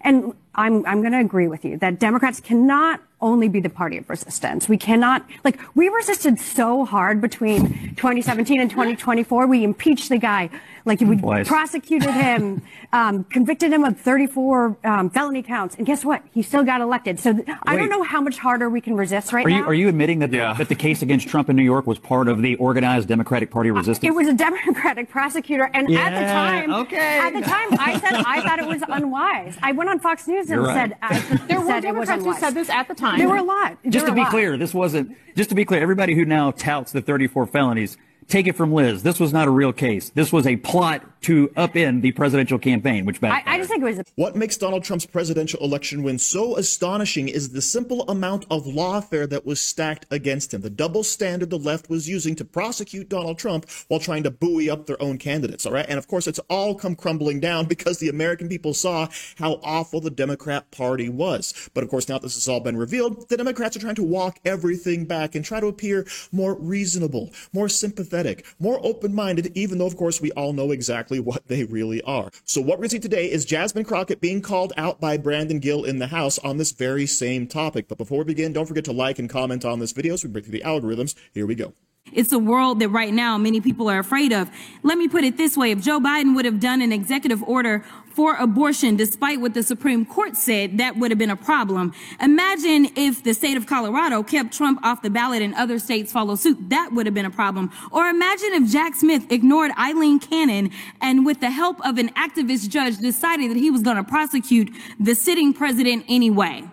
And I'm going to agree with you that Democrats cannot only be the party of resistance. We cannot, we resisted so hard between 2017 and 2024. We impeached the guy. We prosecuted him, convicted him of 34 felony counts. And guess what? He still got elected. So I don't know how much harder we can resist now. Are you admitting that, that the case against Trump in New York was part of the organized Democratic Party resistance? It was a Democratic prosecutor. And at the time, I said I thought it was unwise. I went on Fox News and said there were Democrats who said this at the time. There were a lot. Just to be clear, everybody who now touts the 34 felonies, take it from Liz. This was not a real case. This was a plot to upend the presidential campaign, which backfired. I just think it was. What makes Donald Trump's presidential election win so astonishing is the simple amount of lawfare that was stacked against him. The double standard the left was using to prosecute Donald Trump while trying to buoy up their own candidates. All right. And of course, it's all come crumbling down because the American people saw how awful the Democrat Party was. But of course, now that this has all been revealed, the Democrats are trying to walk everything back and try to appear more reasonable, more sympathetic, more open-minded, even though, of course, we all know exactly what they really are. So what we're going to see today is Jasmine Crockett being called out by Brandon Gill in the House on this very same topic. But before we begin, don't forget to like and comment on this video so we break through the algorithms. Here we go. It's a world that right now many people are afraid of. Let me put it this way. If Joe Biden would have done an executive order for abortion, despite what the Supreme Court said, that would have been a problem. Imagine if the state of Colorado kept Trump off the ballot and other states follow suit. That would have been a problem. Or imagine if Jack Smith ignored Eileen Cannon and with the help of an activist judge decided that he was going to prosecute the sitting president anyway.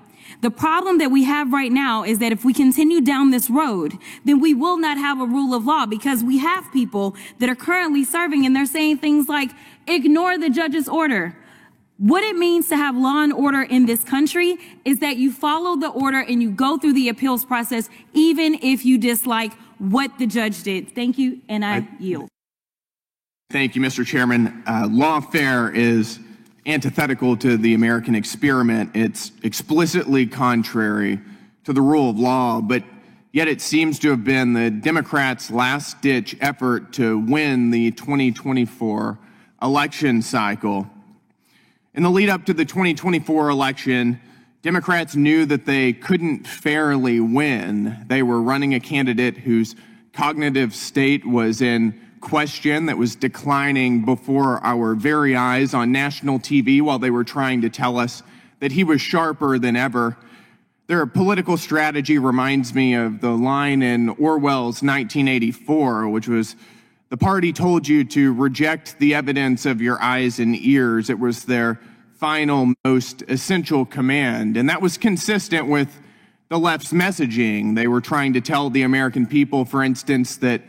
The problem that we have right now is that if we continue down this road, then we will not have a rule of law because we have people that are currently serving and they're saying things like, ignore the judge's order. What it means to have law and order in this country is that you follow the order and you go through the appeals process, even if you dislike what the judge did. Thank you, and I yield. Thank you, Mr. Chairman. Lawfare is antithetical to the American experiment. It's explicitly contrary to the rule of law, but yet it seems to have been the Democrats' last-ditch effort to win the 2024 election cycle. In the lead up to the 2024 election, Democrats knew that they couldn't fairly win. They were running a candidate whose cognitive state was in question, that was declining before our very eyes on national TV while they were trying to tell us that he was sharper than ever. Their political strategy reminds me of the line in Orwell's 1984, which was, the party told you to reject the evidence of your eyes and ears. It was their final, most essential command. And that was consistent with the left's messaging. They were trying to tell the American people, for instance, that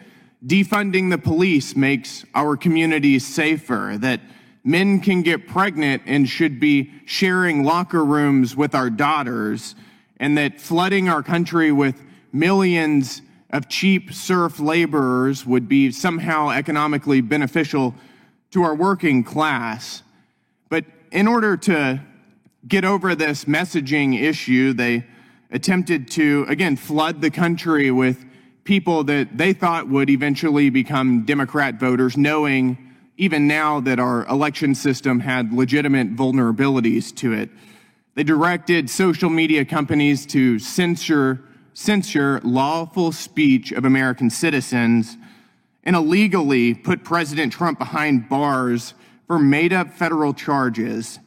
defunding the police makes our communities safer, that men can get pregnant and should be sharing locker rooms with our daughters, and that flooding our country with millions of cheap serf laborers would be somehow economically beneficial to our working class. But in order to get over this messaging issue, they attempted to, again, flood the country with people that they thought would eventually become Democrat voters, knowing even now that our election system had legitimate vulnerabilities to it. They directed social media companies to censor lawful speech of American citizens and illegally put President Trump behind bars for made-up federal charges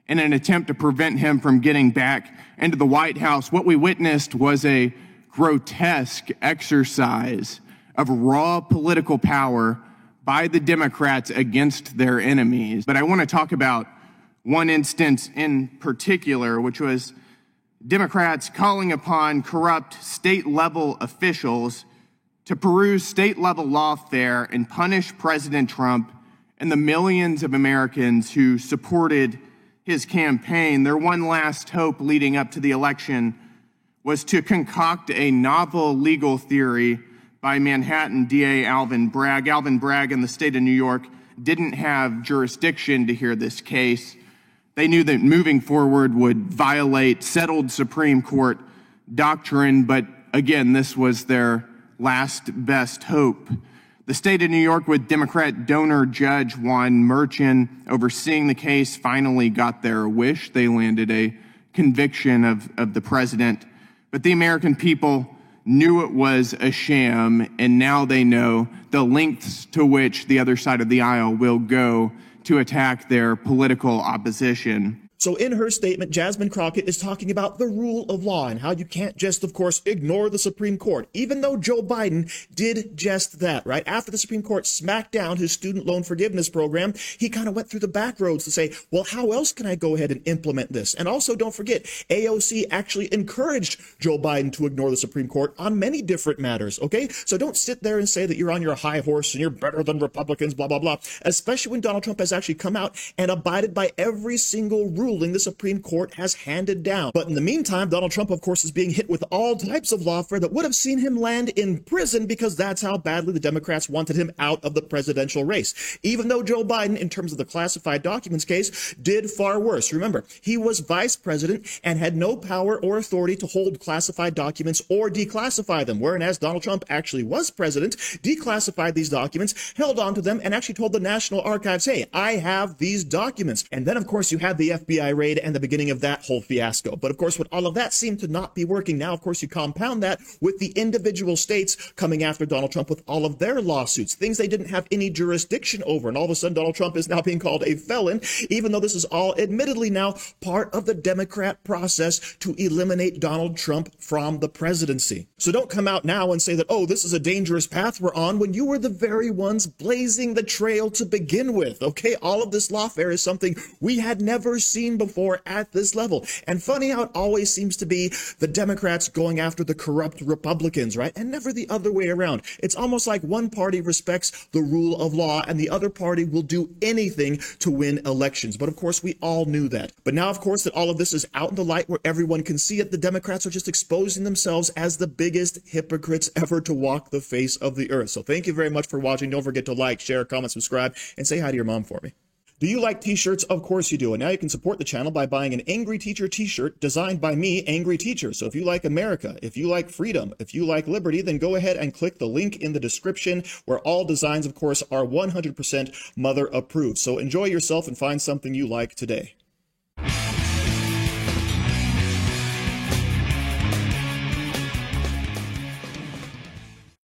in an attempt to prevent him from getting back into the White House. What we witnessed was a grotesque exercise of raw political power by the Democrats against their enemies. But I want to talk about one instance in particular, which was Democrats calling upon corrupt state-level officials to peruse state-level lawfare and punish President Trump and the millions of Americans who supported his campaign. Their one last hope leading up to the election was to concoct a novel legal theory by Manhattan DA Alvin Bragg. Alvin Bragg in the state of New York didn't have jurisdiction to hear this case. They knew that moving forward would violate settled Supreme Court doctrine, but again, this was their last best hope. The state of New York, with Democrat donor Judge Juan Merchan overseeing the case, finally got their wish. They landed a conviction of the president. But the American people knew it was a sham, and now they know the lengths to which the other side of the aisle will go to attack their political opposition. So in her statement, Jasmine Crockett is talking about the rule of law and how you can't just, of course, ignore the Supreme Court, even though Joe Biden did just that, right? After the Supreme Court smacked down his student loan forgiveness program, he kind of went through the back roads to say, well, how else can I go ahead and implement this? And also, don't forget, AOC actually encouraged Joe Biden to ignore the Supreme Court on many different matters, okay? So don't sit there and say that you're on your high horse and you're better than Republicans, blah, blah, blah, especially when Donald Trump has actually come out and abided by every single ruling the Supreme Court has handed down. But in the meantime, Donald Trump, of course, is being hit with all types of lawfare that would have seen him land in prison because that's how badly the Democrats wanted him out of the presidential race. Even though Joe Biden, in terms of the classified documents case, did far worse. Remember, he was vice president and had no power or authority to hold classified documents or declassify them, whereas Donald Trump actually was president, declassified these documents, held on to them, and actually told the National Archives, hey, I have these documents. And then, of course, you had the FBI raid and the beginning of that whole fiasco. But of course, with all of that seemed to not be working. Now, of course, you compound that with the individual states coming after Donald Trump with all of their lawsuits, things they didn't have any jurisdiction over. And all of a sudden, Donald Trump is now being called a felon, even though this is all admittedly now part of the Democrat process to eliminate Donald Trump from the presidency. So don't come out now and say that, oh, this is a dangerous path we're on, when you were the very ones blazing the trail to begin with. Okay, all of this lawfare is something we had never seen before at this level. And funny how it always seems to be the Democrats going after the corrupt Republicans, right? And never the other way around. It's almost like one party respects the rule of law and the other party will do anything to win elections. But of course, we all knew that. But now, of course, that all of this is out in the light where everyone can see it, the Democrats are just exposing themselves as the biggest hypocrites ever to walk the face of the earth. So thank you very much for watching. Don't forget to like, share, comment, subscribe, and say hi to your mom for me. Do you like t-shirts? Of course you do. And now you can support the channel by buying an Angry Teacher t-shirt designed by me, Angry Teacher. So if you like America, if you like freedom, if you like liberty, then go ahead and click the link in the description where all designs, of course, are 100% mother approved. So enjoy yourself and find something you like today.